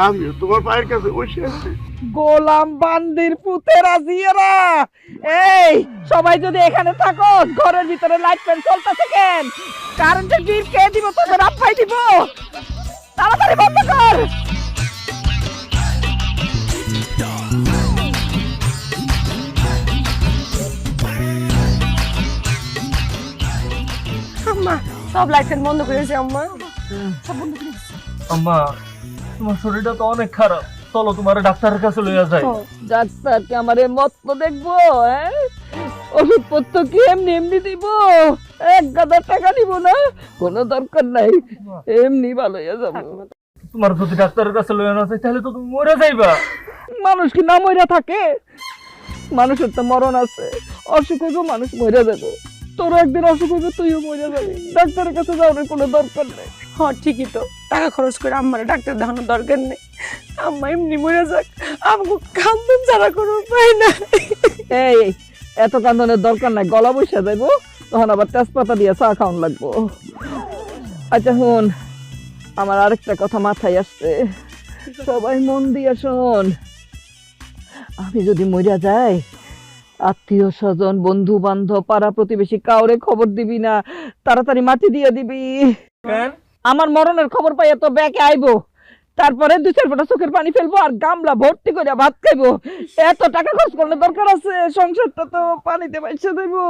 আমিও তোমার পায়ের কাছে বসে আছি। গোলাম বান্দির পুতেরা জিয়েরা, এই সবাই যদি এখানে থাকো, ঘরের ভিতরে লাইট ফ্যান চলতেছে কেন? কারেন্টের বিল কে দিব? তোদের আব্বাই দিব। তাড়াতাড়ি বন্ধ কর। আম্মা সব লাইট ফ্যান বন্ধ করেছে আম্মা, সব বন্ধ করে দিছে। আম্মা তোমার শরীরটা তো অনেক খারাপ, চলো তোমার ডাক্তারের কাছে লইয়া যাই। ডাক্তার কি আমার মত দেখবো? ওষুধপত্র কি এমনি এমনি দিব? 1,000 টাকা দিব না, কোনো দরকার নাই, এমনি ভালো হয়ে যাবো। তোমার যদি ডাক্তারের কাছে লইয়া না যাই তাহলে তো তুমি মরে যাইবা। মানুষ কি না মইরা থাকে? মানুষের তো মরণ আছে, অসুখ হইব মানুষ মইরা যাবে। তোর একদিন অসুখ হইবে, তুইও মইরা যাবি। ডাক্তারের কাছে যাওয়ার কোনো দরকার নেই। হ্যাঁ ঠিকই তো, টাকা খরচ করে আম্মার ডাক্তার দেখানোর দরকার নেই। আম্মা এমনি মরে যাক, আমাকে কান্দন ছাড়া কোনো উপায় নাই। এই এত কান্দনের দরকার নাই, গলা বসে যাইবো, তখন আবার তেজপাতা দিয়ে চা খাওয়ান লাগবো। আচ্ছা শুন, আমার আরেকটা কথা মাথায় আসছে, সবাই মন দিয়ে শোন। আমি যদি মরিয়া যাই, আত্মীয় স্বজন বন্ধু বান্ধব পাড়া প্রতিবেশী কাউরে খবর দিবি না, তাড়াতাড়ি মাটি দিয়ে দিবি। কেন? আমার মরণের খবর পাইয়া তো ব্যাকে আইবো, তারপরে 2-4 ফোঁটা চোখের পানি ফেলবো আর গামলা ভর্তি করে ভাত খাইবো। এত টাকা খরচ করলে দরকার আছে? সংসারটা তো পানিতে বাইসে দেবো।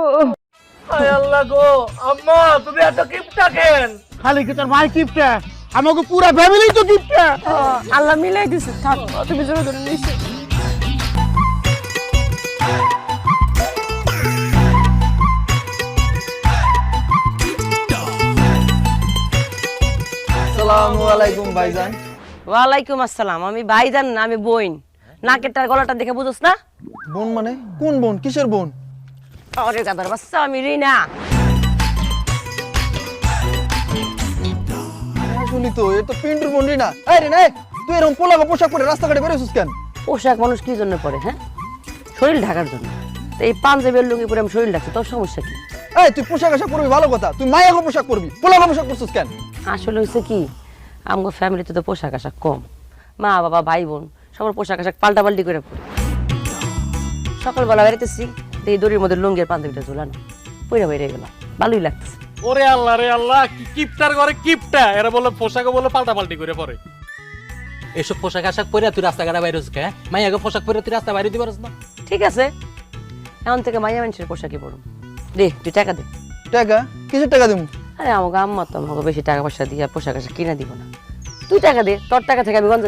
হায় আল্লাহ গো, আম্মা তুমি এত কিপটা কেন? খালি কি তোর ভাই কিপটা? আমাকে পুরা ফ্যামিলি তো কিপটা। আল্লাহ মিলাই দিছে, থাক তুমি জোরে ধরে নিছো। আসসালামু আলাইকুম ভাইজান। ওয়ালাইকুম আসসালাম। আমি ভাইজান না, আমি বোন। নাকেরটার গলাটা দেখে বুঝোস না? বোন মানে কোন বোন? কিসের বোন? আরে গাদার বাচ্চা, আমি রিনা। আসলে তো এ তো পিন্টুর বোন রিনা। এই রিনা, তুই এরকম পোলাগো পোশাক পরে রাস্তাঘাটে বেরোছিস কেন? পোশাক মানুষ কি জন্য পরে? হ্যাঁ, শরীর ঢাকার জন্য। তো এই পাঞ্জাবের লুঙ্গি পরে আমি শরীর ঢাকছি, তোর সমস্যা কি? এই তুই পোশাক আশাক পরবি ভালো কথা, তুই মায়াগো পোশাক পরবি, পোলাগো পোশাক পরছিস কেন? আসলে হয়েছে কি, আমার ফ্যামিলিতে তো পোশাক আশাক কম। মা বাবা ভাই বোন সবার পোশাক আশাক পাল্টাপাল্টি করে পড়ে। সকালবেলা বেরোতেছি, এই দড়ির মধ্যে লুঙ্গির পাঞ্জাবিটা ঝোলানো, পইরা বেরিয়ে গেলাম, ভালোই লাগতেছে। ওরে আল্লাহ রে আল্লাহ, কি কিপটার ঘরে কিপটা, এরা বলে পোশাকও বলে পাল্টাপাল্টি করে পরে। এসব পোশাক আশাক পরে তুই রাস্তাঘাটে বাইরে হচ্ছে কে? মাইয়াকে পোশাক পরে তুই রাস্তা বাইরে দিতে পারছ না? ঠিক আছে, এখন থেকে মাইয়া মানুষের পোশাকই পড়ুন। দে, তুই টাকা দে। টাকা? কিসের টাকা দেবো? আরে আমাকে আম্মা তো আমাকে বেশি টাকা পয়সা দিয়ে পোশাক আশাক কিনে দিব না। তুই টাকা দে, তোর টাকা থেকে আমি গঞ্জ